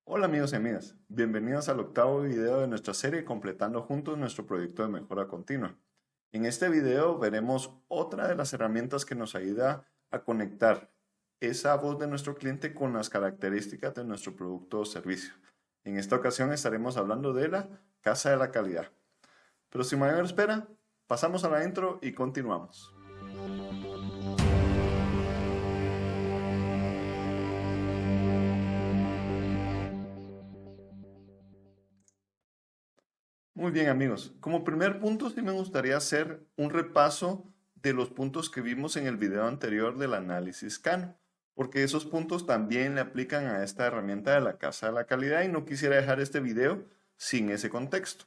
Hola amigos y amigas, bienvenidos al octavo video de nuestra serie Completando Juntos nuestro proyecto de mejora continua. En este video veremos otra de las herramientas que nos ayuda a conectar esa voz de nuestro cliente con las características de nuestro producto o servicio. En esta ocasión estaremos hablando de la casa de la calidad. Pero sin mayor espera, pasamos a la intro y continuamos. Muy bien amigos, como primer punto sí me gustaría hacer un repaso de los puntos que vimos en el video anterior del análisis CANO, porque esos puntos también le aplican a esta herramienta de la casa de la calidad y no quisiera dejar este video sin ese contexto.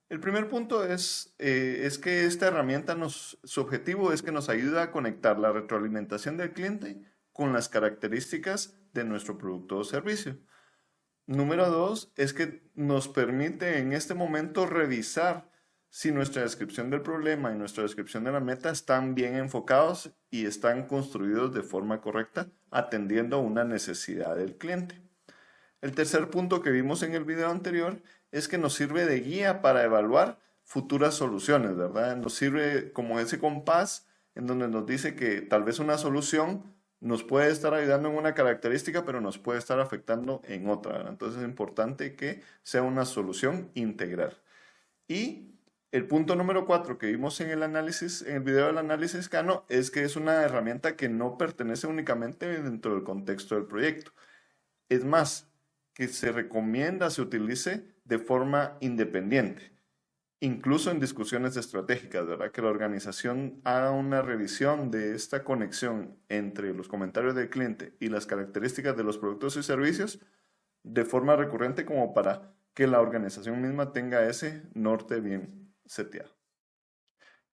El primer punto es que esta herramienta su objetivo es que nos ayuda a conectar la retroalimentación del cliente con las características de nuestro producto o servicio. Número dos es que nos permite en este momento revisar si nuestra descripción del problema y nuestra descripción de la meta están bien enfocados y están construidos de forma correcta, atendiendo a una necesidad del cliente. El tercer punto que vimos en el video anterior es que nos sirve de guía para evaluar futuras soluciones, ¿verdad? Nos sirve como ese compás en donde nos dice que tal vez una solución nos puede estar ayudando en una característica, pero nos puede estar afectando en otra, ¿verdad? Entonces es importante que sea una solución integral. Y el punto número 4 que vimos en el video del análisis CANO, es que es una herramienta que no pertenece únicamente dentro del contexto del proyecto. Es más, que se recomienda se utilice de forma independiente, incluso en discusiones estratégicas, ¿verdad? Que la organización haga una revisión de esta conexión entre los comentarios del cliente y las características de los productos y servicios de forma recurrente como para que la organización misma tenga ese norte bien seteado.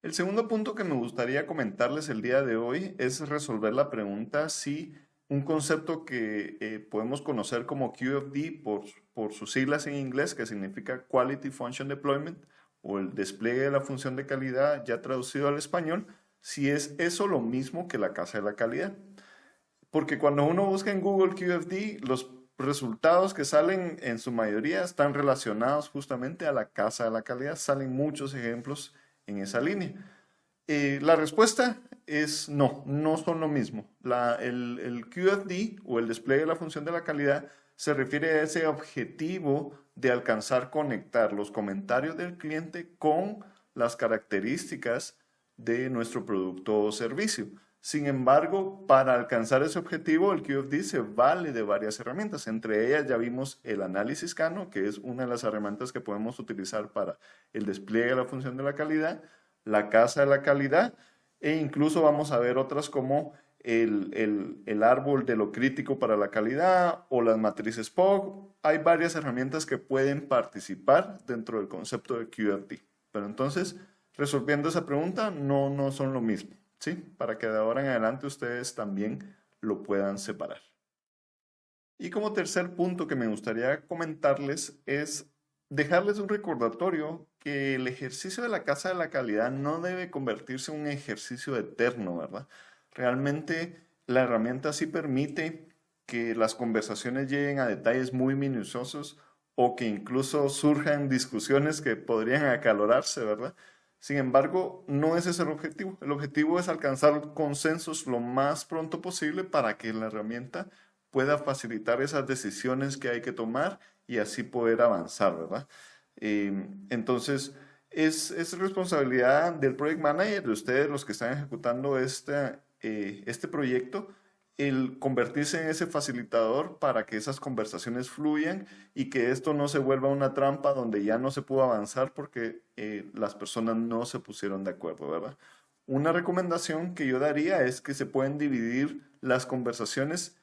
El segundo punto que me gustaría comentarles el día de hoy es resolver la pregunta si un concepto que podemos conocer como QFD por sus siglas en inglés, que significa Quality Function Deployment, o el despliegue de la función de calidad ya traducido al español, si es eso lo mismo que la casa de la calidad. Porque cuando uno busca en Google QFD, los resultados que salen en su mayoría están relacionados justamente a la casa de la calidad. Salen muchos ejemplos en esa línea. La respuesta es no, no son lo mismo. El QFD o el despliegue de la función de la calidad se refiere a ese objetivo de alcanzar conectar los comentarios del cliente con las características de nuestro producto o servicio. Sin embargo, para alcanzar ese objetivo, el QFD se vale de varias herramientas. Entre ellas ya vimos el análisis CANO, que es una de las herramientas que podemos utilizar para el despliegue de la función de la calidad, la casa de la calidad, e incluso vamos a ver otras como el árbol de lo crítico para la calidad o las matrices POG. Hay varias herramientas que pueden participar dentro del concepto de QFD. Pero entonces, resolviendo esa pregunta, no son lo mismo, ¿sí? Para que de ahora en adelante ustedes también lo puedan separar. Y como tercer punto que me gustaría comentarles es dejarles un recordatorio que el ejercicio de la casa de la calidad no debe convertirse en un ejercicio eterno, ¿verdad? Realmente la herramienta sí permite que las conversaciones lleguen a detalles muy minuciosos o que incluso surjan discusiones que podrían acalorarse, ¿verdad? Sin embargo, no ese es el objetivo. El objetivo es alcanzar consensos lo más pronto posible para que la herramienta pueda facilitar esas decisiones que hay que tomar y así poder avanzar, ¿verdad? Entonces, es responsabilidad del Project Manager, de ustedes los que están ejecutando este proyecto, el convertirse en ese facilitador para que esas conversaciones fluyan y que esto no se vuelva una trampa donde ya no se pudo avanzar porque las personas no se pusieron de acuerdo, ¿verdad? Una recomendación que yo daría es que se pueden dividir las conversaciones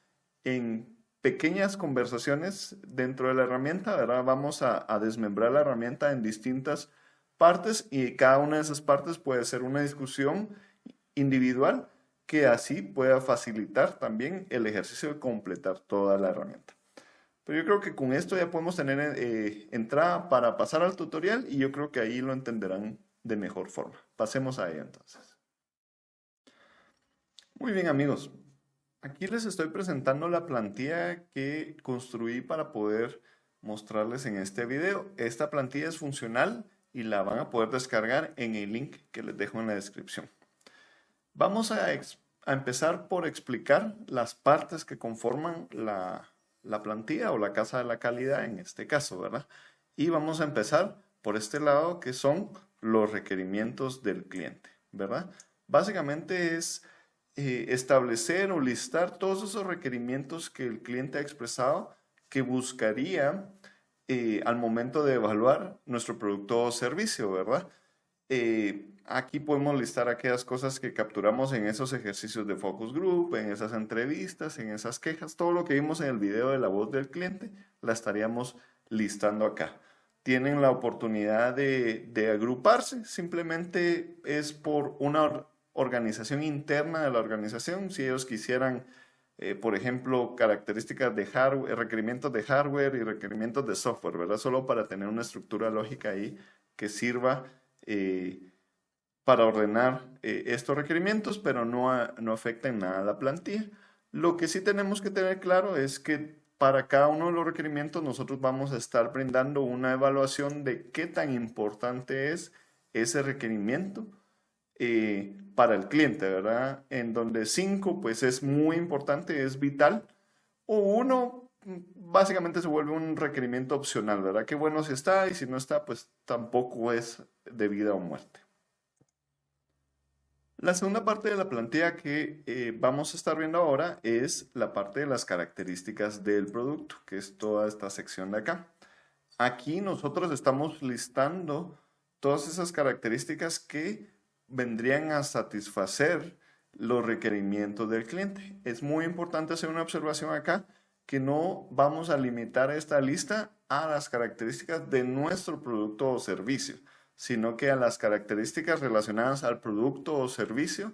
en pequeñas conversaciones dentro de la herramienta, ¿verdad? Vamos a desmembrar la herramienta en distintas partes y cada una de esas partes puede ser una discusión individual que así pueda facilitar también el ejercicio de completar toda la herramienta. Pero yo creo que con esto ya podemos tener entrada para pasar al tutorial y yo creo que ahí lo entenderán de mejor forma. Pasemos a ello entonces. Muy bien amigos. Aquí les estoy presentando la plantilla que construí para poder mostrarles en este video. Esta plantilla es funcional y la van a poder descargar en el link que les dejo en la descripción. Vamos a empezar por explicar las partes que conforman la plantilla o la casa de la calidad en este caso, ¿verdad? Y vamos a empezar por este lado que son los requerimientos del cliente, ¿verdad? Básicamente es establecer o listar todos esos requerimientos que el cliente ha expresado que buscaría al momento de evaluar nuestro producto o servicio, ¿verdad? Aquí podemos listar aquellas cosas que capturamos en esos ejercicios de focus group, en esas entrevistas, en esas quejas, todo lo que vimos en el video de la voz del cliente, la estaríamos listando acá. Tienen la oportunidad de agruparse, simplemente es por una organización interna de la organización. Si ellos quisieran, por ejemplo, características de hardware, requerimientos de hardware y requerimientos de software, ¿verdad? Solo para tener una estructura lógica ahí que sirva para ordenar estos requerimientos, pero no afecta en nada a la plantilla. Lo que sí tenemos que tener claro es que para cada uno de los requerimientos nosotros vamos a estar brindando una evaluación de qué tan importante es ese requerimiento para el cliente, ¿verdad? En donde 5 pues es muy importante, es vital, o 1 básicamente se vuelve un requerimiento opcional, ¿verdad? Qué bueno si está y si no está pues tampoco es de vida o muerte. La segunda parte de la plantilla que vamos a estar viendo ahora es la parte de las características del producto, que es toda esta sección de acá. Aquí nosotros estamos listando todas esas características que vendrían a satisfacer los requerimientos del cliente. Es muy importante hacer una observación acá que no vamos a limitar esta lista a las características de nuestro producto o servicio, sino que a las características relacionadas al producto o servicio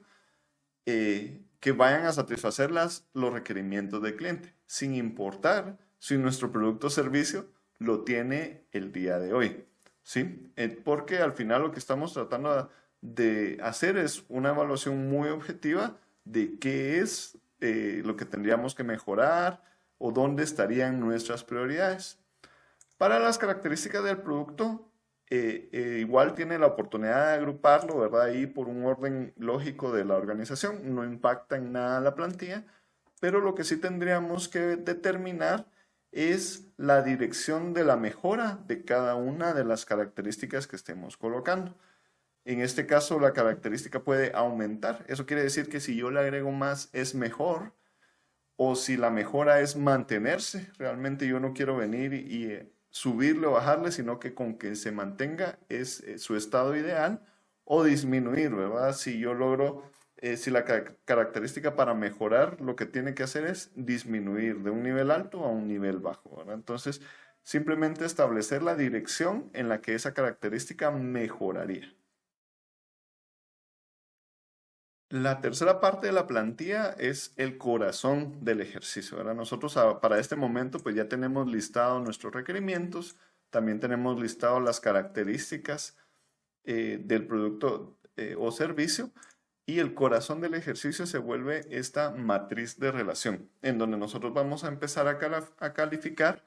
que vayan a satisfacer los requerimientos del cliente, sin importar si nuestro producto o servicio lo tiene el día de hoy, ¿sí? Porque al final lo que estamos tratando de hacer es una evaluación muy objetiva de qué es lo que tendríamos que mejorar o dónde estarían nuestras prioridades. Para las características del producto, igual tiene la oportunidad de agruparlo, ¿verdad? Ahí por un orden lógico de la organización, no impacta en nada la plantilla, pero lo que sí tendríamos que determinar es la dirección de la mejora de cada una de las características que estemos colocando. En este caso, la característica puede aumentar. Eso quiere decir que si yo le agrego más es mejor, o si la mejora es mantenerse. Realmente yo no quiero venir y subirle o bajarle, sino que con que se mantenga es su estado ideal, o disminuir, ¿verdad? Si yo logro, si la característica para mejorar lo que tiene que hacer es disminuir de un nivel alto a un nivel bajo, ¿verdad? Entonces, simplemente establecer la dirección en la que esa característica mejoraría. La tercera parte de la plantilla es el corazón del ejercicio, ¿verdad? Nosotros para este momento pues ya tenemos listado nuestros requerimientos, también tenemos listado las características del producto o servicio, y el corazón del ejercicio se vuelve esta matriz de relación, en donde nosotros vamos a empezar a calificar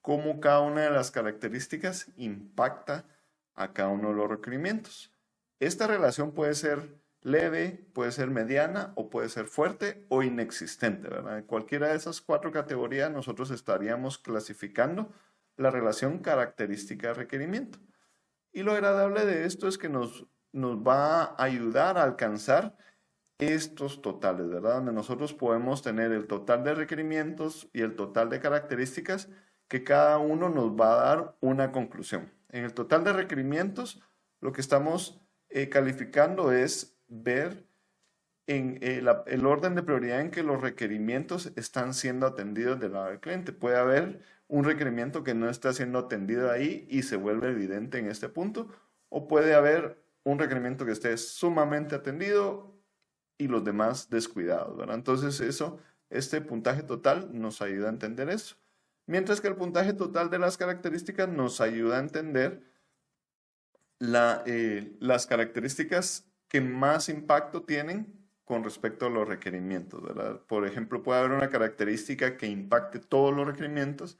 cómo cada una de las características impacta a cada uno de los requerimientos. Esta relación puede ser leve, puede ser mediana o puede ser fuerte o inexistente, ¿verdad? En cualquiera de esas 4 categorías nosotros estaríamos clasificando la relación característica-requerimiento. Y lo agradable de esto es que nos va a ayudar a alcanzar estos totales, ¿verdad? Donde nosotros podemos tener el total de requerimientos y el total de características, que cada uno nos va a dar una conclusión. En el total de requerimientos, lo que estamos calificando es ver en el orden de prioridad en que los requerimientos están siendo atendidos del lado del cliente. Puede haber un requerimiento que no está siendo atendido ahí y se vuelve evidente en este punto, o puede haber un requerimiento que esté sumamente atendido y los demás descuidados, ¿verdad? Entonces este puntaje total nos ayuda a entender eso. Mientras que el puntaje total de las características nos ayuda a entender las características que más impacto tienen con respecto a los requerimientos, ¿verdad? Por ejemplo, puede haber una característica que impacte todos los requerimientos,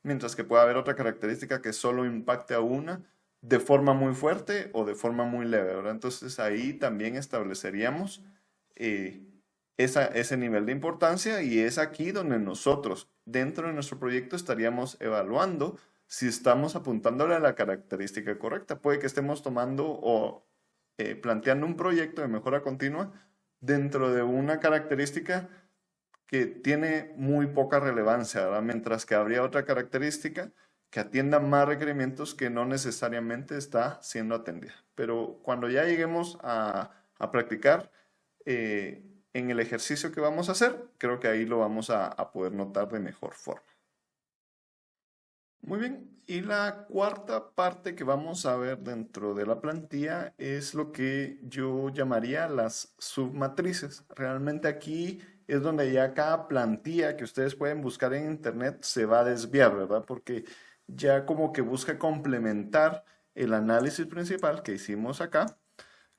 mientras que puede haber otra característica que solo impacte a una de forma muy fuerte o de forma muy leve, ¿verdad? Entonces ahí también estableceríamos ese nivel de importancia y es aquí donde nosotros dentro de nuestro proyecto estaríamos evaluando si estamos apuntándole a la característica correcta. Puede que estemos tomando o planteando un proyecto de mejora continua dentro de una característica que tiene muy poca relevancia, ¿verdad? Mientras que habría otra característica que atienda más requerimientos que no necesariamente está siendo atendida. Pero cuando ya lleguemos a practicar en el ejercicio que vamos a hacer, creo que ahí lo vamos a poder notar de mejor forma. Muy bien, y la cuarta parte que vamos a ver dentro de la plantilla es lo que yo llamaría las submatrices. Realmente aquí es donde ya cada plantilla que ustedes pueden buscar en internet se va a desviar, ¿verdad? Porque ya como que busca complementar el análisis principal que hicimos acá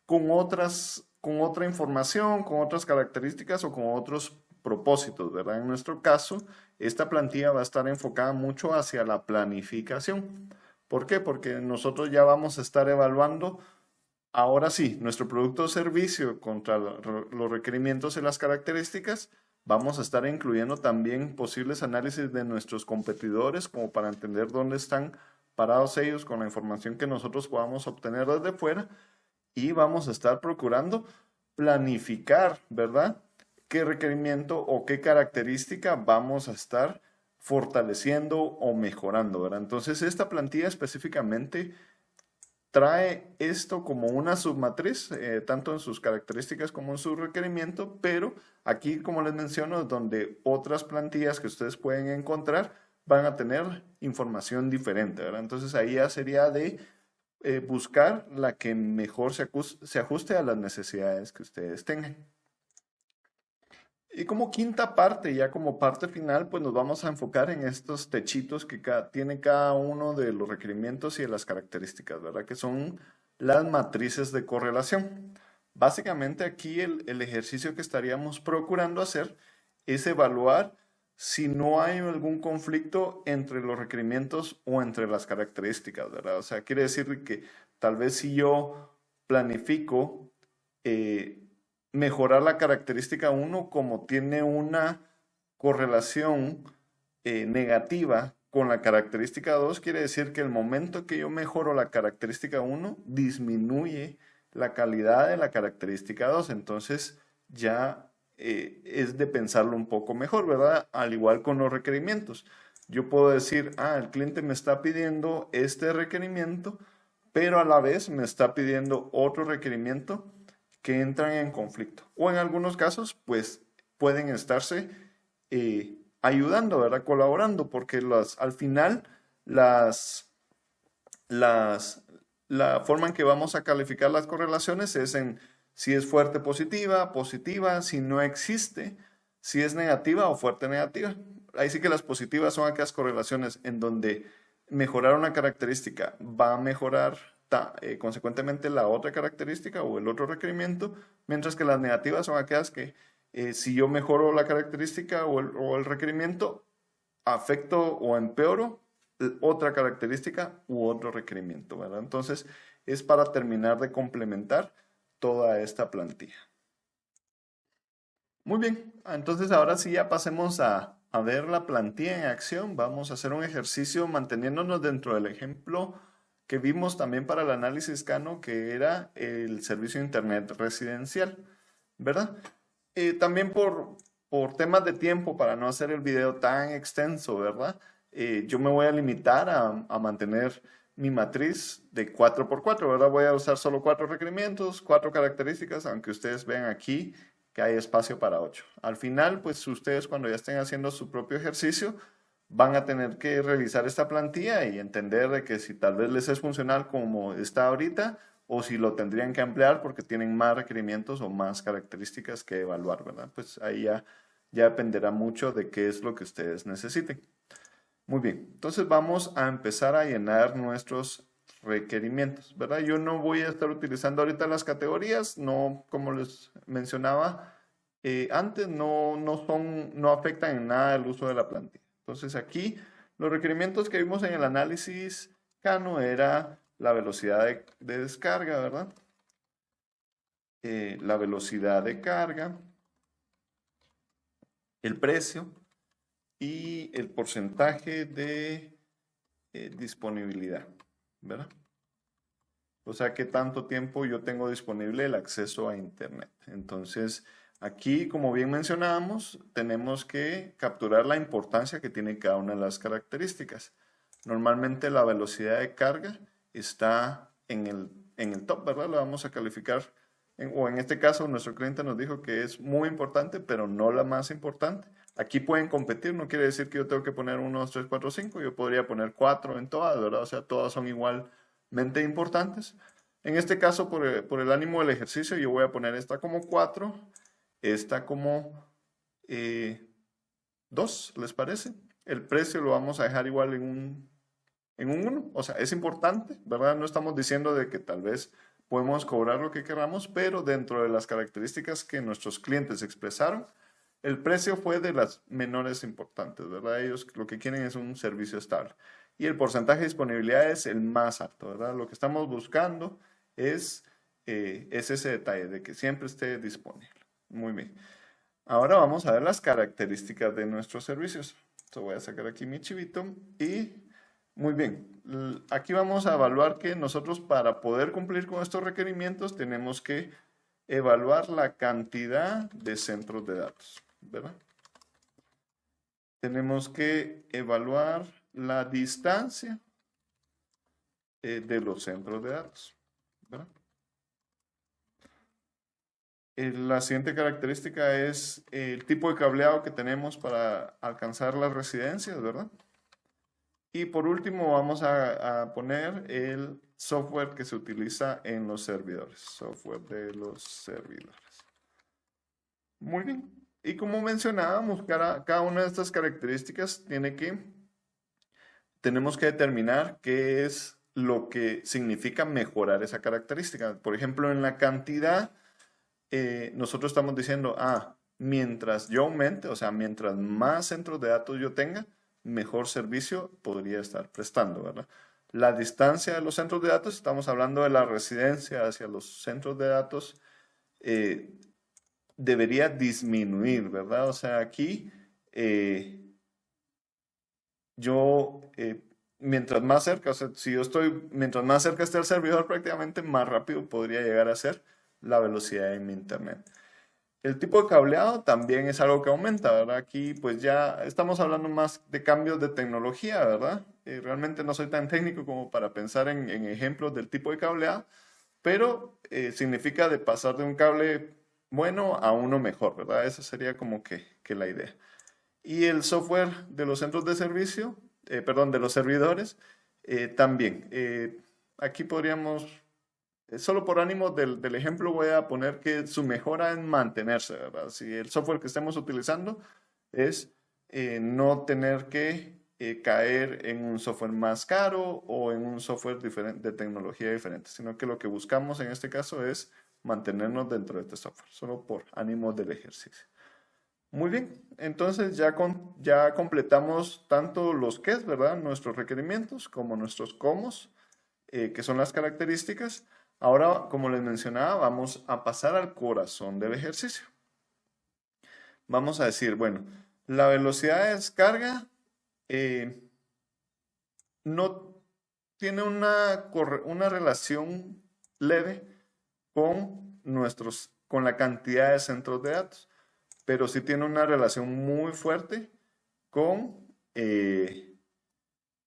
con otra información, con otras características o con otros propósitos, ¿verdad? En nuestro caso, esta plantilla va a estar enfocada mucho hacia la planificación. ¿Por qué? Porque nosotros ya vamos a estar evaluando, ahora sí, nuestro producto o servicio contra los requerimientos y las características. Vamos a estar incluyendo también posibles análisis de nuestros competidores como para entender dónde están parados ellos con la información que nosotros podamos obtener desde fuera. Y vamos a estar procurando planificar, ¿verdad? ¿Qué requerimiento o qué característica vamos a estar fortaleciendo o mejorando, ¿verdad? Entonces, esta plantilla específicamente trae esto como una submatriz, tanto en sus características como en su requerimiento, pero aquí, como les menciono, es donde otras plantillas que ustedes pueden encontrar van a tener información diferente, ¿verdad? Entonces, ahí ya sería de buscar la que mejor se ajuste a las necesidades que ustedes tengan. Y como quinta parte, ya como parte final, pues nos vamos a enfocar en estos techitos que tiene cada uno de los requerimientos y de las características, ¿verdad? Que son las matrices de correlación. Básicamente aquí el ejercicio que estaríamos procurando hacer es evaluar si no hay algún conflicto entre los requerimientos o entre las características, ¿verdad? O sea, quiere decir que tal vez si yo planifico mejorar la característica 1 como tiene una correlación negativa con la característica 2, quiere decir que el momento que yo mejoro la característica 1, disminuye la calidad de la característica 2. Entonces ya es de pensarlo un poco mejor, ¿verdad? Al igual con los requerimientos. Yo puedo decir, el cliente me está pidiendo este requerimiento, pero a la vez me está pidiendo otro requerimiento que entran en conflicto. O en algunos casos, pues pueden estarse ayudando, ¿verdad? Colaborando, porque al final la forma en que vamos a calificar las correlaciones es en si es fuerte positiva, positiva, si no existe, si es negativa o fuerte negativa. Ahí sí que las positivas son aquellas correlaciones en donde mejorar una característica va a mejorar consecuentemente la otra característica o el otro requerimiento, mientras que las negativas son aquellas que si yo mejoro la característica o el requerimiento, afecto o empeoro otra característica u otro requerimiento, ¿verdad? Entonces, es para terminar de complementar toda esta plantilla. Muy bien, entonces ahora sí ya pasemos a ver la plantilla en acción. Vamos a hacer un ejercicio manteniéndonos dentro del ejemplo que vimos también para el análisis Kano, que era el servicio de internet residencial, ¿verdad? También por temas de tiempo, para no hacer el video tan extenso, ¿verdad? Yo me voy a limitar a mantener mi matriz de 4x4, ¿verdad? Voy a usar solo 4 requerimientos, 4 características, aunque ustedes vean aquí que hay espacio para 8. Al final, pues ustedes cuando ya estén haciendo su propio ejercicio, van a tener que revisar esta plantilla y entender de que si tal vez les es funcional como está ahorita, o si lo tendrían que ampliar porque tienen más requerimientos o más características que evaluar, ¿verdad? Pues ahí ya dependerá mucho de qué es lo que ustedes necesiten. Muy bien, entonces vamos a empezar a llenar nuestros requerimientos, ¿verdad? Yo no voy a estar utilizando ahorita las categorías, no, como les mencionaba antes, no afectan en nada el uso de la plantilla. Entonces aquí los requerimientos que vimos en el análisis Kano era la velocidad de descarga, ¿verdad? La velocidad de carga, el precio y el porcentaje de disponibilidad, ¿verdad? O sea, qué tanto tiempo yo tengo disponible el acceso a Internet. Entonces, aquí, como bien mencionábamos, tenemos que capturar la importancia que tiene cada una de las características. Normalmente la velocidad de carga está en el top, ¿verdad? La vamos a calificar, o en este caso nuestro cliente nos dijo que es muy importante, pero no la más importante. Aquí pueden competir, no quiere decir que yo tengo que poner 1, 2, 3, 4, 5, yo podría poner 4 en todas, ¿verdad? O sea, todas son igualmente importantes. En este caso, por el ánimo del ejercicio, yo voy a poner esta como 4, esta como 2, ¿les parece? El precio lo vamos a dejar igual en un 1, o sea, es importante, ¿verdad? No estamos diciendo de que tal vez podemos cobrar lo que queramos, pero dentro de las características que nuestros clientes expresaron, el precio fue de las menores importantes, ¿verdad? Ellos lo que quieren es un servicio estable. Y el porcentaje de disponibilidad es el más alto, ¿verdad? Lo que estamos buscando es ese detalle de que siempre esté disponible. Muy bien. Ahora vamos a ver las características de nuestros servicios. Entonces voy a sacar aquí mi chivito y muy bien. Aquí vamos a evaluar que nosotros para poder cumplir con estos requerimientos tenemos que evaluar la cantidad de centros de datos, ¿verdad? Tenemos que evaluar la distancia de los centros de datos, ¿verdad? La siguiente característica es el tipo de cableado que tenemos para alcanzar las residencias, ¿verdad? Y por último vamos a poner el software que se utiliza en los servidores, software de los servidores. Muy bien. Y como mencionábamos, cada una de estas características tenemos que determinar qué es lo que significa mejorar esa característica. Por ejemplo, en la cantidad, nosotros estamos diciendo, mientras yo aumente, o sea, mientras más centros de datos yo tenga, mejor servicio podría estar prestando, ¿verdad? La distancia de los centros de datos, estamos hablando de la residencia hacia los centros de datos, debería disminuir, ¿verdad? O sea, aquí mientras más cerca, o sea, mientras más cerca esté el servidor, prácticamente más rápido podría llegar a ser la velocidad de mi internet. El tipo de cableado también es algo que aumenta, ¿verdad? Aquí pues ya estamos hablando más de cambios de tecnología, ¿verdad? Realmente no soy tan técnico como para pensar en ejemplos del tipo de cableado, pero significa de pasar de un cable bueno a uno mejor, ¿verdad? Esa sería como que la idea. Y el software de los centros de servicio, de los servidores, también. Aquí podríamos, solo por ánimo del ejemplo, voy a poner que su mejora en mantenerse, ¿verdad? Si el software que estemos utilizando es no tener que caer en un software más caro o en un software de tecnología diferente, sino que lo que buscamos en este caso es mantenernos dentro de este software, solo por ánimo del ejercicio. Muy bien, entonces ya completamos tanto los qués, ¿verdad? Nuestros requerimientos como nuestros comos, que son las características. Ahora, como les mencionaba, vamos a pasar al corazón del ejercicio. Vamos a decir, bueno, la velocidad de descarga no tiene una relación leve con la cantidad de centros de datos, pero sí tiene una relación muy fuerte con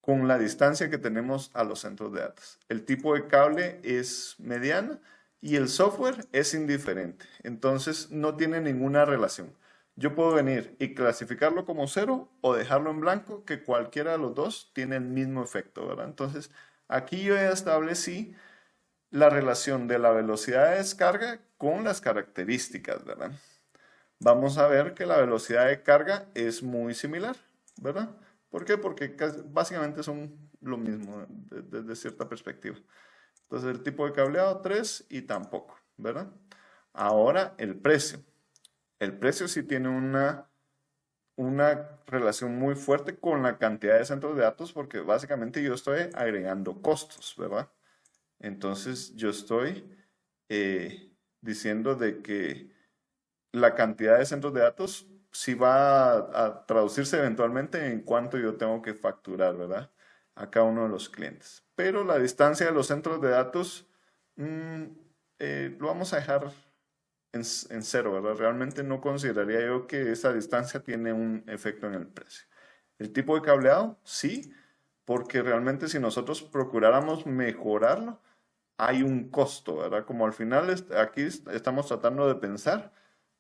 la distancia que tenemos a los centros de datos. El tipo de cable es mediana y el software es indiferente. Entonces no tiene ninguna relación. Yo puedo venir y clasificarlo como 0 o dejarlo en blanco, que cualquiera de los dos tiene el mismo efecto, ¿verdad? Entonces aquí yo ya establecí la relación de la velocidad de descarga con las características, ¿verdad? Vamos a ver que la velocidad de carga es muy similar, ¿verdad? ¿Por qué? Porque básicamente son lo mismo desde cierta perspectiva. Entonces el tipo de cableado 3 y tampoco, ¿verdad? Ahora el precio. El precio sí tiene una relación muy fuerte con la cantidad de centros de datos porque básicamente yo estoy agregando costos, ¿verdad? Entonces yo estoy diciendo de que la cantidad de centros de datos sí va a traducirse eventualmente en cuánto yo tengo que facturar, ¿verdad? A cada uno de los clientes. Pero la distancia de los centros de datos lo vamos a dejar en cero, ¿verdad? Realmente no consideraría yo que esa distancia tiene un efecto en el precio. El tipo de cableado, sí, porque realmente si nosotros procuráramos mejorarlo, hay un costo, ¿verdad? Como al final aquí estamos tratando de pensar,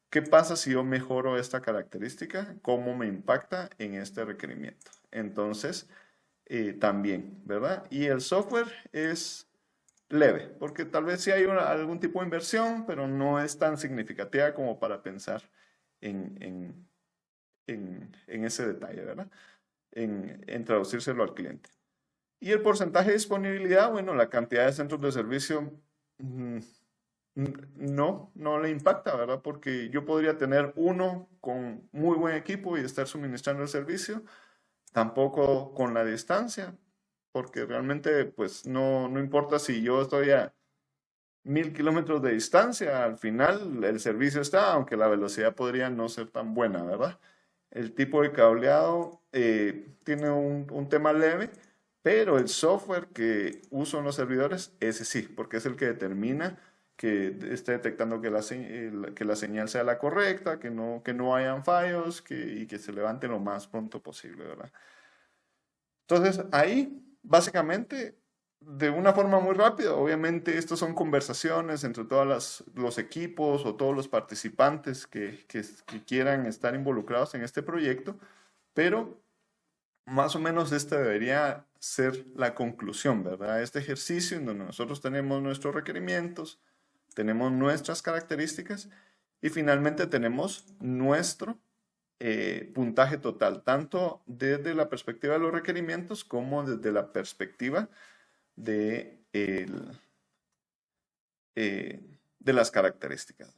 ¿qué pasa si yo mejoro esta característica? ¿Cómo me impacta en este requerimiento? Entonces, también, ¿verdad? Y el software es leve, porque tal vez sí hay algún tipo de inversión, pero no es tan significativa como para pensar en, en ese detalle, ¿verdad? En traducírselo al cliente. Y el porcentaje de disponibilidad, bueno, la cantidad de centros de servicio no le impacta, ¿verdad? Porque yo podría tener uno con muy buen equipo y estar suministrando el servicio, tampoco con la distancia, porque realmente pues no importa si yo estoy a 1000 kilómetros de distancia, al final el servicio está, aunque la velocidad podría no ser tan buena, ¿verdad? El tipo de cableado tiene un tema leve, pero el software que uso en los servidores, ese sí, porque es el que determina que esté detectando que que la señal sea la correcta, que no hayan fallos y que se levante lo más pronto posible, ¿verdad? Entonces, ahí, básicamente, de una forma muy rápida, obviamente, estas son conversaciones entre todos los equipos o todos los participantes que quieran estar involucrados en este proyecto, pero más o menos esta debería ser la conclusión, ¿verdad? Este ejercicio en donde nosotros tenemos nuestros requerimientos, tenemos nuestras características y finalmente tenemos nuestro puntaje total, tanto desde la perspectiva de los requerimientos como desde la perspectiva de, de las características.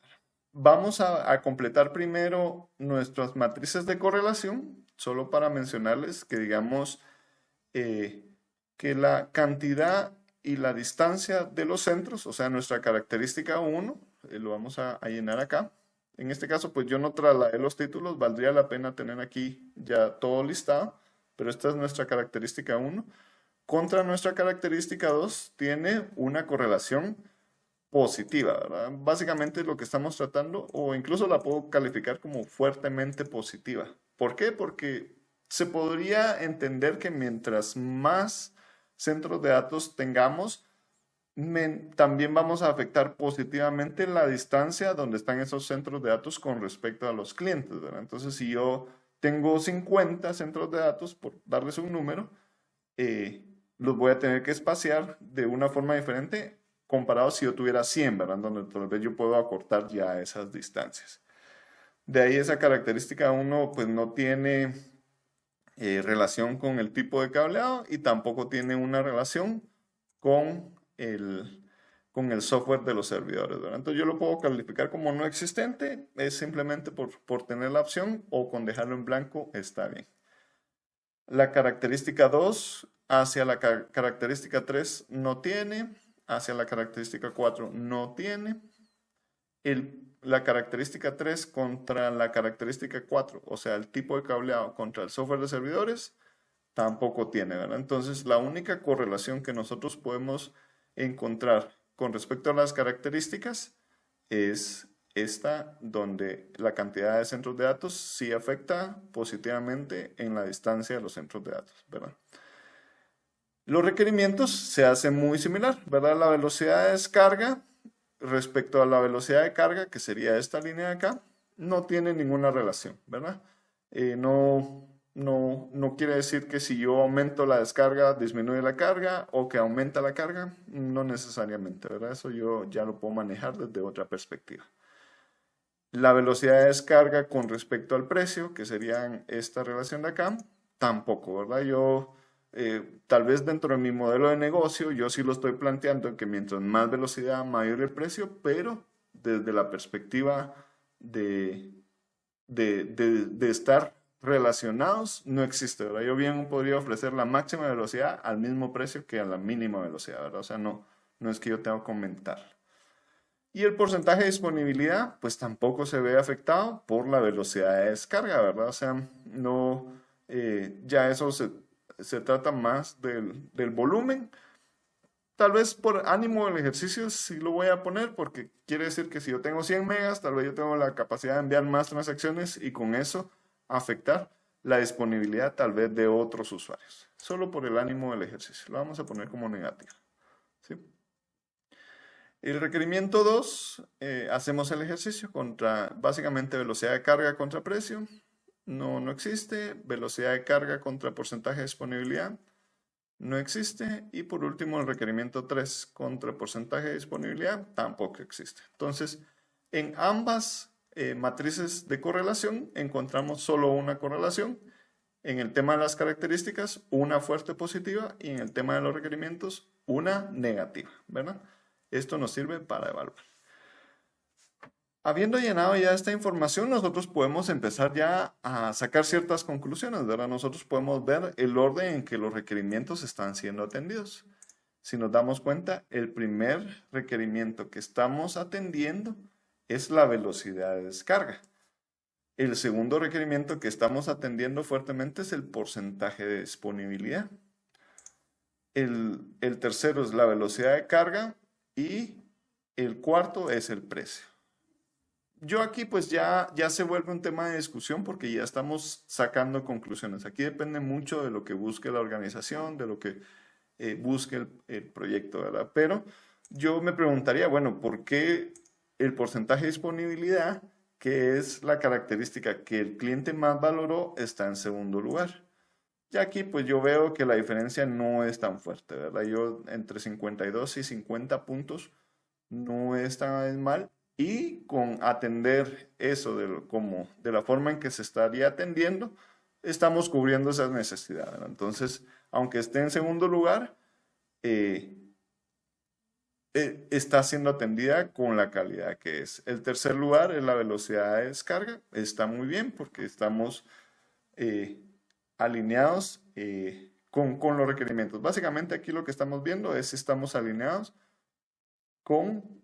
Vamos a completar primero nuestras matrices de correlación, solo para mencionarles que digamos que la cantidad y la distancia de los centros, o sea, nuestra característica 1, lo vamos a llenar acá. En este caso, pues yo no trasladé los títulos, valdría la pena tener aquí ya todo listado, pero esta es nuestra característica 1. Contra nuestra característica 2 tiene una correlación positiva, ¿verdad? Básicamente lo que estamos tratando, o incluso la puedo calificar como fuertemente positiva. ¿Por qué? Porque se podría entender que mientras más centros de datos tengamos, también vamos a afectar positivamente la distancia donde están esos centros de datos con respecto a los clientes, ¿verdad? Entonces, si yo tengo 50 centros de datos, por darles un número, los voy a tener que espaciar de una forma diferente comparado si yo tuviera 100, ¿verdad? Donde tal vez yo puedo acortar ya esas distancias. De ahí esa característica 1 pues no tiene relación con el tipo de cableado y tampoco tiene una relación con con el software de los servidores, ¿verdad? Entonces yo lo puedo calificar como no existente, es simplemente por tener la opción o con dejarlo en blanco está bien. La característica 2 hacia la característica 3 no tiene, hacia la característica 4 no tiene. La característica 3 contra la característica 4, o sea, el tipo de cableado contra el software de servidores, tampoco tiene, ¿verdad? Entonces, la única correlación que nosotros podemos encontrar con respecto a las características es esta, donde la cantidad de centros de datos sí afecta positivamente en la distancia de los centros de datos, ¿verdad? Los requerimientos se hacen muy similar, ¿verdad? La velocidad de descarga respecto a la velocidad de carga, que sería esta línea de acá, no tiene ninguna relación, ¿verdad? No quiere decir que si yo aumento la descarga, disminuye la carga, o que aumenta la carga, no necesariamente, ¿verdad? Eso yo ya lo puedo manejar desde otra perspectiva. La velocidad de descarga con respecto al precio, que serían esta relación de acá, tampoco, ¿verdad? Yo, tal vez dentro de mi modelo de negocio, yo sí lo estoy planteando que mientras más velocidad, mayor el precio, pero desde la perspectiva de, de estar relacionados, no existe, ¿verdad? Yo bien podría ofrecer la máxima velocidad al mismo precio que a la mínima velocidad, ¿verdad? O sea, no es que yo tenga que aumentar. Y el porcentaje de disponibilidad, pues tampoco se ve afectado por la velocidad de descarga, ¿verdad? O sea, no, ya eso se trata más del volumen. Tal vez por ánimo del ejercicio sí lo voy a poner, porque quiere decir que si yo tengo 100 megas, tal vez yo tengo la capacidad de enviar más transacciones y con eso afectar la disponibilidad tal vez de otros usuarios. Solo por el ánimo del ejercicio. Lo vamos a poner como negativo. ¿Sí? El requerimiento 2, hacemos el ejercicio contra básicamente velocidad de carga contra precio. No existe. Velocidad de carga contra porcentaje de disponibilidad. No existe. Y por último, el requerimiento 3 contra porcentaje de disponibilidad tampoco existe. Entonces, en ambas matrices de correlación encontramos solo una correlación. En el tema de las características, una fuerte positiva, y en el tema de los requerimientos, una negativa, ¿verdad? Esto nos sirve para evaluar. Habiendo llenado ya esta información, nosotros podemos empezar ya a sacar ciertas conclusiones, ¿verdad? Nosotros podemos ver el orden en que los requerimientos están siendo atendidos. Si nos damos cuenta, el primer requerimiento que estamos atendiendo es la velocidad de descarga. El segundo requerimiento que estamos atendiendo fuertemente es el porcentaje de disponibilidad. El tercero es la velocidad de carga y el cuarto es el precio. Yo aquí pues ya se vuelve un tema de discusión porque ya estamos sacando conclusiones. Aquí depende mucho de lo que busque la organización, de lo que busque el proyecto, ¿verdad? Pero yo me preguntaría, bueno, ¿por qué el porcentaje de disponibilidad, que es la característica que el cliente más valoró, está en segundo lugar? Ya aquí pues yo veo que la diferencia no es tan fuerte, ¿verdad? Yo entre 52 y 50 puntos no es tan mal, y con atender eso como de la forma en que se estaría atendiendo, estamos cubriendo esas necesidades, ¿verdad? Entonces, aunque esté en segundo lugar, está siendo atendida con la calidad que es. El tercer lugar es la velocidad de descarga. Está muy bien porque estamos alineados con los requerimientos. Básicamente aquí lo que estamos viendo es si estamos alineados con,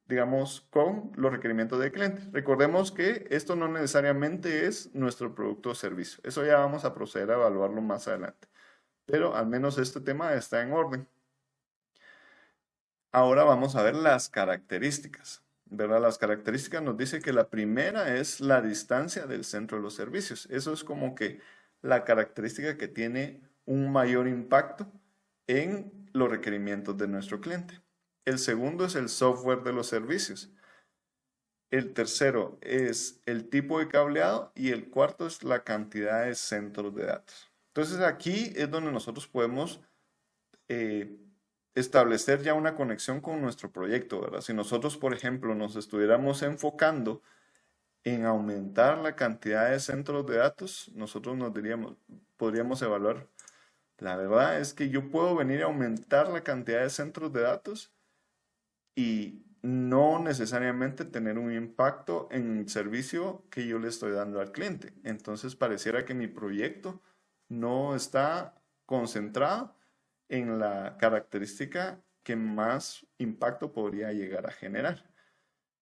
digamos, con los requerimientos del cliente. Recordemos que esto no necesariamente es nuestro producto o servicio. Eso ya vamos a proceder a evaluarlo más adelante. Pero al menos este tema está en orden. Ahora vamos a ver las características, ¿verdad? Las características nos dice que la primera es la distancia del centro de los servicios. Eso es como que la característica que tiene un mayor impacto en los requerimientos de nuestro cliente. El segundo es el software de los servicios. El tercero es el tipo de cableado y el cuarto es la cantidad de centros de datos. Entonces aquí es donde nosotros podemos establecer ya una conexión con nuestro proyecto, ¿verdad? Si nosotros, por ejemplo, nos estuviéramos enfocando en aumentar la cantidad de centros de datos, nosotros podríamos evaluar, la verdad es que yo puedo venir a aumentar la cantidad de centros de datos y no necesariamente tener un impacto en el servicio que yo le estoy dando al cliente. Entonces pareciera que mi proyecto no está concentrado en la característica que más impacto podría llegar a generar.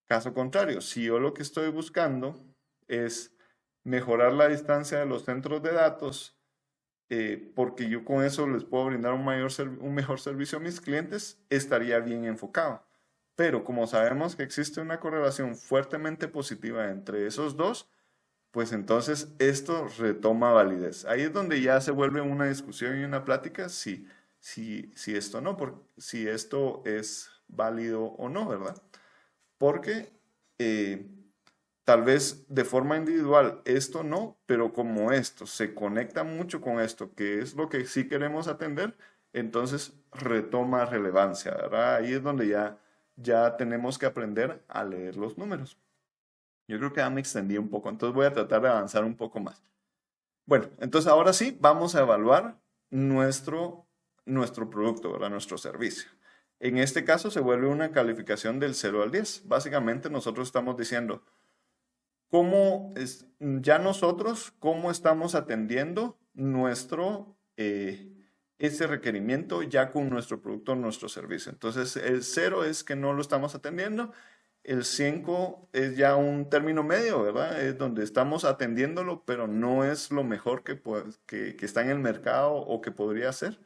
Caso contrario, si yo lo que estoy buscando es mejorar la distancia de los centros de datos, porque yo con eso les puedo brindar un mejor servicio a mis clientes, estaría bien enfocado. Pero como sabemos que existe una correlación fuertemente positiva entre esos dos, pues entonces esto retoma validez. Ahí es donde ya se vuelve una discusión y una plática si esto no, si esto es válido o no, ¿verdad? Porque tal vez de forma individual esto no, pero como esto se conecta mucho con esto, que es lo que sí queremos atender, entonces retoma relevancia, ¿verdad? Ahí es donde ya tenemos que aprender a leer los números. Yo creo que ya me extendí un poco, entonces voy a tratar de avanzar un poco más. Bueno, entonces ahora sí vamos a evaluar nuestro producto, ¿verdad? Nuestro servicio. En este caso se vuelve una calificación del 0 al 10. Básicamente nosotros estamos diciendo ya nosotros, cómo estamos atendiendo ese requerimiento ya con nuestro producto o nuestro servicio. Entonces, el 0 es que no lo estamos atendiendo. El 5 es ya un término medio, ¿verdad? Es donde estamos atendiéndolo, pero no es lo mejor que está en el mercado o que podría ser.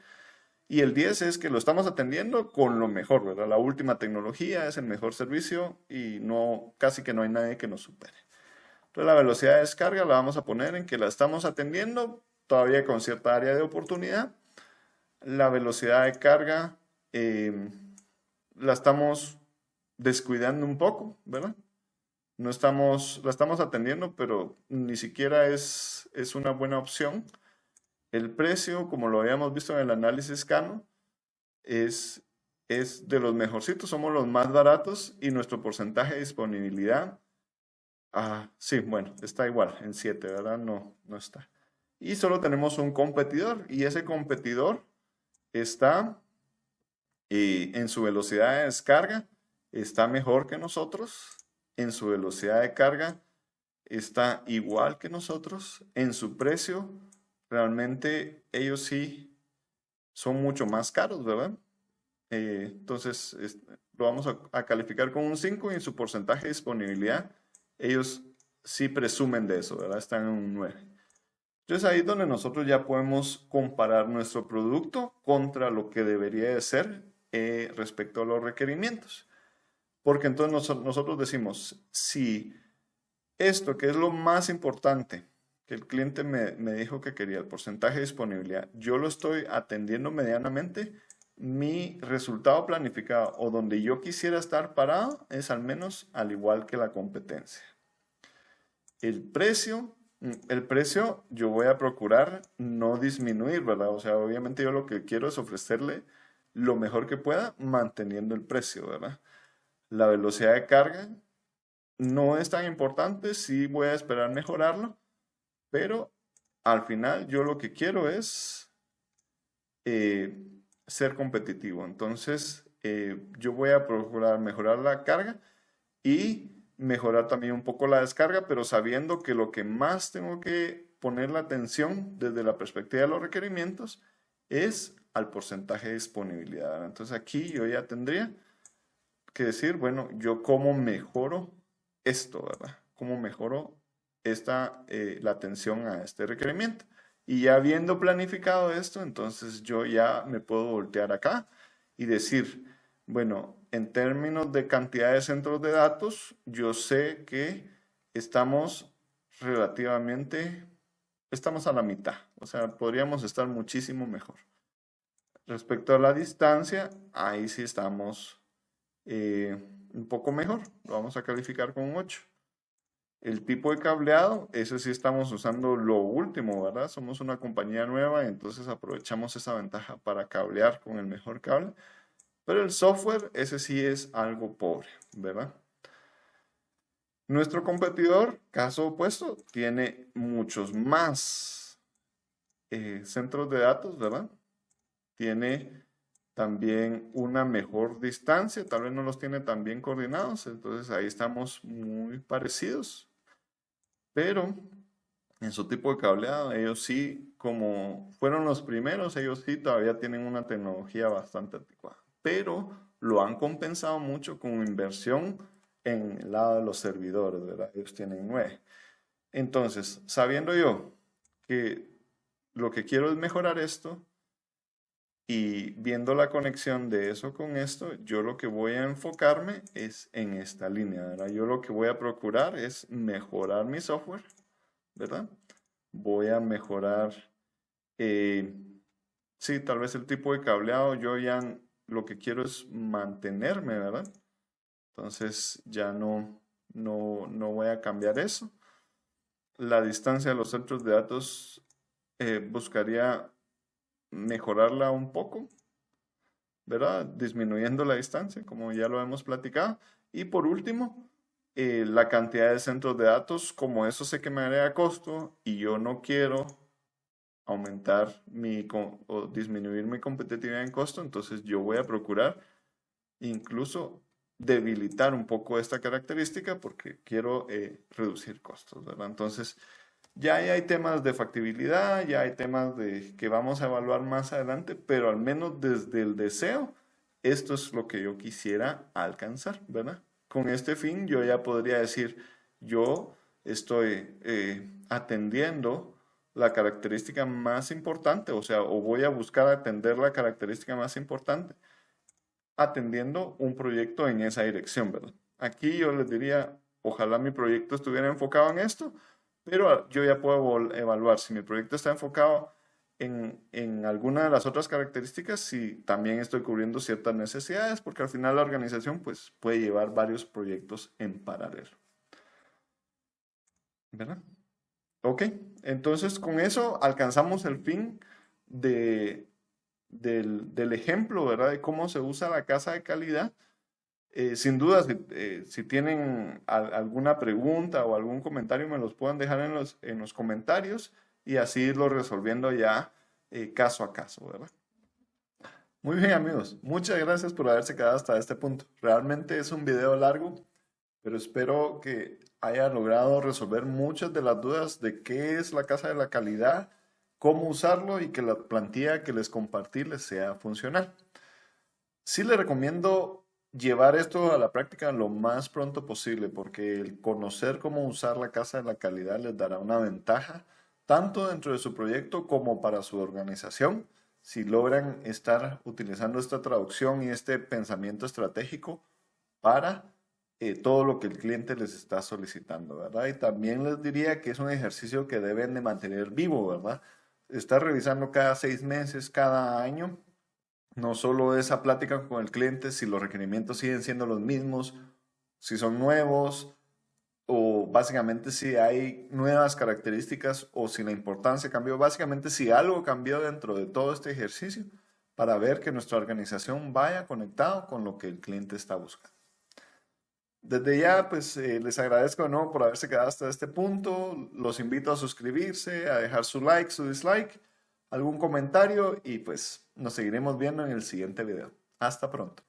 Y el 10 es que lo estamos atendiendo con lo mejor, ¿verdad? La última tecnología es el mejor servicio y no, casi que no hay nadie que nos supere. Entonces la velocidad de descarga la vamos a poner en que la estamos atendiendo todavía con cierta área de oportunidad. La velocidad de carga la estamos descuidando un poco, ¿verdad? La estamos atendiendo, pero ni siquiera es una buena opción. El precio, como lo habíamos visto en el análisis Cano, es de los mejorcitos, somos los más baratos y nuestro porcentaje de disponibilidad, sí, bueno, está igual en 7, ¿verdad? No, no está. Y solo tenemos un competidor y ese competidor está en su velocidad de descarga, está mejor que nosotros, en su velocidad de carga está igual que nosotros, en su precio, realmente ellos sí son mucho más caros, ¿verdad? Entonces, lo vamos a calificar con un 5 y en su porcentaje de disponibilidad, ellos sí presumen de eso, ¿verdad? Están en un 9. Entonces, ahí es donde nosotros ya podemos comparar nuestro producto contra lo que debería de ser respecto a los requerimientos. Porque entonces nosotros decimos, si esto que es lo más importante, que el cliente me dijo que quería, el porcentaje de disponibilidad, yo lo estoy atendiendo medianamente, mi resultado planificado o donde yo quisiera estar parado es al menos al igual que la competencia. El precio yo voy a procurar no disminuir, ¿verdad? O sea, obviamente yo lo que quiero es ofrecerle lo mejor que pueda manteniendo el precio, ¿verdad? La velocidad de carga no es tan importante, sí voy a esperar mejorarlo, pero al final yo lo que quiero es ser competitivo. Entonces, yo voy a procurar mejorar la carga y mejorar también un poco la descarga, pero sabiendo que lo que más tengo que poner la atención desde la perspectiva de los requerimientos es al porcentaje de disponibilidad. Entonces aquí yo ya tendría que decir, bueno, yo cómo mejoro esto, ¿verdad? ¿Cómo mejoro la atención a este requerimiento? Y ya habiendo planificado esto, entonces yo ya me puedo voltear acá y decir, bueno, en términos de cantidad de centros de datos, yo sé que estamos estamos a la mitad. O sea, podríamos estar muchísimo mejor. Respecto a la distancia, ahí sí estamos un poco mejor. Lo vamos a calificar con un 8. El tipo de cableado, ese sí estamos usando lo último, ¿verdad? Somos una compañía nueva, entonces aprovechamos esa ventaja para cablear con el mejor cable. Pero el software, ese sí es algo pobre, ¿verdad? Nuestro competidor, caso opuesto, tiene muchos más centros de datos, ¿verdad? Tiene también una mejor distancia, tal vez no los tiene tan bien coordinados, entonces ahí estamos muy parecidos. Pero en su tipo de cableado, ellos sí, como fueron los primeros, ellos sí todavía tienen una tecnología bastante anticuada. Pero lo han compensado mucho con inversión en el lado de los servidores, ¿verdad? Ellos tienen 9. Entonces, sabiendo yo que lo que quiero es mejorar esto y viendo la conexión de eso con esto, yo lo que voy a enfocarme es en esta línea, ¿verdad? Yo lo que voy a procurar es mejorar mi software, ¿verdad? Voy a mejorar, sí, tal vez el tipo de cableado, yo ya lo que quiero es mantenerme, ¿verdad? Entonces ya no voy a cambiar eso. La distancia de los centros de datos buscaría mejorarla un poco, ¿verdad? Disminuyendo la distancia, como ya lo hemos platicado. Y por último, la cantidad de centros de datos, como eso sé que me agrega costo y yo no quiero aumentar o disminuir mi competitividad en costo, entonces yo voy a procurar incluso debilitar un poco esta característica porque quiero reducir costos, ¿verdad? Entonces, ya ahí hay temas de factibilidad, ya hay temas que vamos a evaluar más adelante, pero al menos desde el deseo, esto es lo que yo quisiera alcanzar, ¿verdad? Con este fin, yo ya podría decir, yo estoy atendiendo la característica más importante, o sea, o voy a buscar atender la característica más importante, atendiendo un proyecto en esa dirección, ¿verdad? Aquí yo les diría, ojalá mi proyecto estuviera enfocado en esto, pero yo ya puedo evaluar si mi proyecto está enfocado en alguna de las otras características, si también estoy cubriendo ciertas necesidades, porque al final la organización pues, puede llevar varios proyectos en paralelo. ¿Verdad? Ok, entonces con eso alcanzamos el fin del ejemplo, ¿verdad? De cómo se usa la casa de calidad. Sin duda, si tienen alguna pregunta o algún comentario, me los pueden dejar en los comentarios y así irlo resolviendo ya caso a caso, ¿verdad? Muy bien, amigos. Muchas gracias por haberse quedado hasta este punto. Realmente es un video largo, pero espero que haya logrado resolver muchas de las dudas de qué es la casa de la calidad, cómo usarlo y que la plantilla que les compartí les sea funcional. Sí les recomiendo llevar esto a la práctica lo más pronto posible porque el conocer cómo usar la casa de la calidad les dará una ventaja tanto dentro de su proyecto como para su organización si logran estar utilizando esta traducción y este pensamiento estratégico para todo lo que el cliente les está solicitando, ¿verdad? Y también les diría que es un ejercicio que deben de mantener vivo, ¿verdad? Estar revisando cada 6 meses, cada año, no solo esa plática con el cliente, si los requerimientos siguen siendo los mismos, si son nuevos o básicamente si hay nuevas características o si la importancia cambió, básicamente si algo cambió dentro de todo este ejercicio para ver que nuestra organización vaya conectado con lo que el cliente está buscando. Desde ya, pues les agradezco de nuevo por haberse quedado hasta este punto. Los invito a suscribirse, a dejar su like, su dislike, algún comentario y pues nos seguiremos viendo en el siguiente video. Hasta pronto.